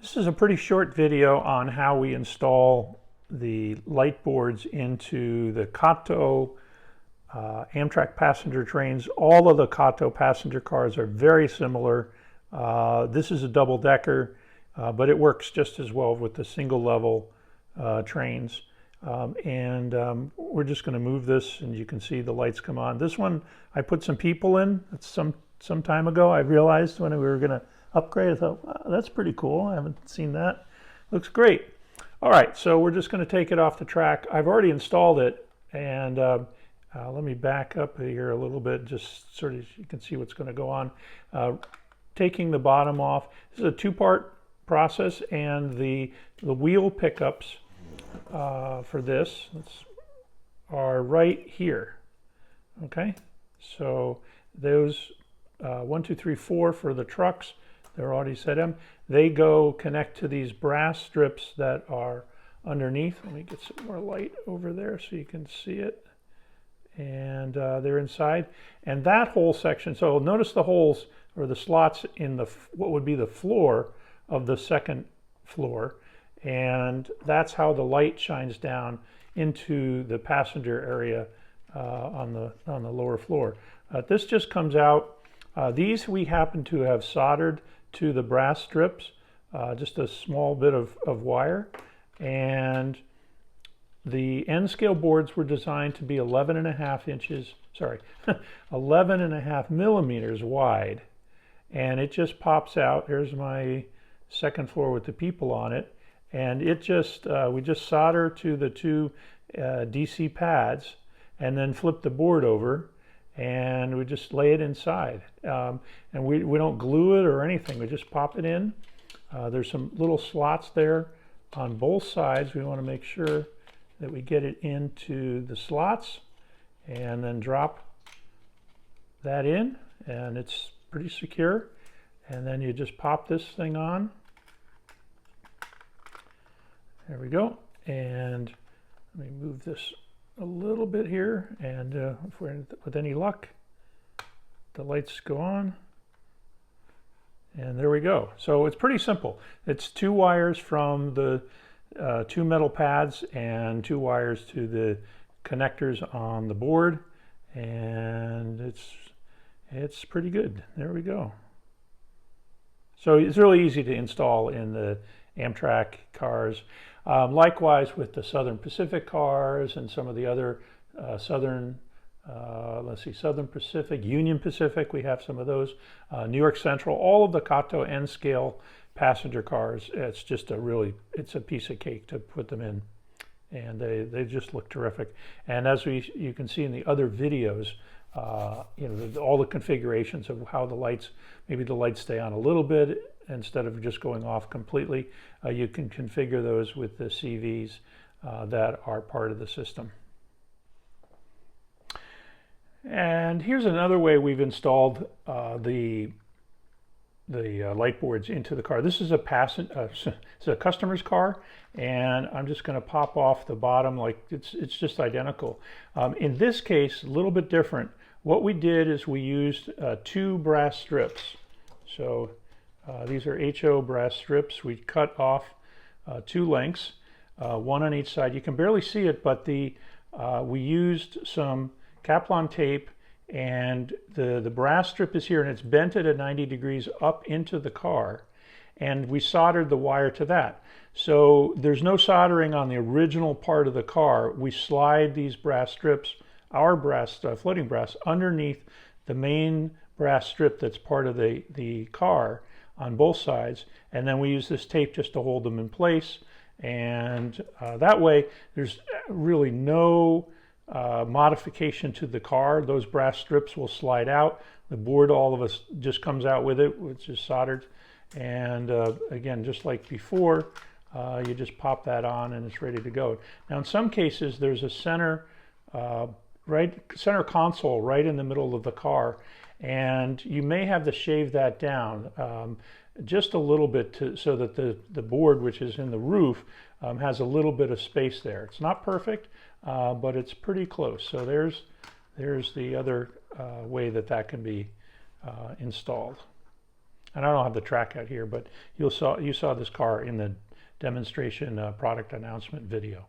This is a pretty short video on how we install the light boards into the Kato Amtrak passenger trains. All of the Kato passenger cars are very similar. This is a double-decker, but it works just as well with the single-level trains. We're just going to move this, and you can see the lights come on. This one, I put some people in. It's some time ago. I realized when we were going to upgrade, I thought, wow, that's pretty cool. I haven't seen that. Looks great. All right, so we're just going to take it off the track. I've already installed it, and let me back up here a little bit, just sort of you can see what's going to go on. Taking the bottom off. This is a two-part process, and the wheel pickups for this are right here. Okay, so those 1, 2, 3, 4 for the trucks, they're already set in. They go connect to these brass strips that are underneath. Let me get some more light over there so you can see it. And they're inside. And that whole section, so notice the holes or the slots in the what would be the floor of the second floor. And that's how the light shines down into the passenger area on the lower floor. This just comes out. These we happen to have soldered to the brass strips, just a small bit of wire. And the end scale boards were designed to be 11.5 inches, sorry, 11.5 millimeters wide. And it just pops out. Here's my second floor with the people on it. And it just, we just solder to the two DC pads and then flip the board over, and we just lay it inside. And we don't glue it or anything. We just pop it in. There's some little slots there on both sides. We want to make sure that we get it into the slots and then drop that in, and it's pretty secure. And then you just pop this thing on. There we go. And let me move this a little bit here, and if we're with any luck, the lights go on, and there we go. So it's pretty simple. It's 2 wires from the 2 metal pads and 2 wires to the connectors on the board, and it's pretty good. There we go. So it's really easy to install in the Amtrak cars. Likewise with the Southern Pacific cars and some of the other Southern Pacific, Union Pacific, we have some of those. New York Central, all of the Kato N-scale passenger cars, it's just it's a piece of cake to put them in. And they just look terrific. And as you can see in the other videos, all the configurations of how the lights, maybe the lights stay on a little bit instead of just going off completely. You can configure those with the CVs that are part of the system. And here's another way we've installed the light boards into the car. This is it's a customer's car, and I'm just going to pop off the bottom like it's just identical. In this case, a little bit different. What we did is we used 2 brass strips. So these are HO brass strips. We cut off 2 lengths, 1 on each side. You can barely see it, but we used some Kaplan tape, and the brass strip is here, and it's bent at 90 degrees up into the car, and we soldered the wire to that. So there's no soldering on the original part of the car. We slide these brass strips, our brass, floating brass, underneath the main brass strip that's part of the car on both sides, and then we use this tape just to hold them in place. And that way there's really no modification to the car. Those brass strips will slide out. The board, all of us, just comes out with it, which is soldered. And again, just like before, you just pop that on and it's ready to go. Now in some cases there's a center console right in the middle of the car, and you may have to shave that down just a little bit so that the board, which is in the roof, has a little bit of space there. It's not perfect, but it's pretty close. So there's the other way that can be installed. And I don't have the track out here, but you saw this car in the demonstration product announcement video.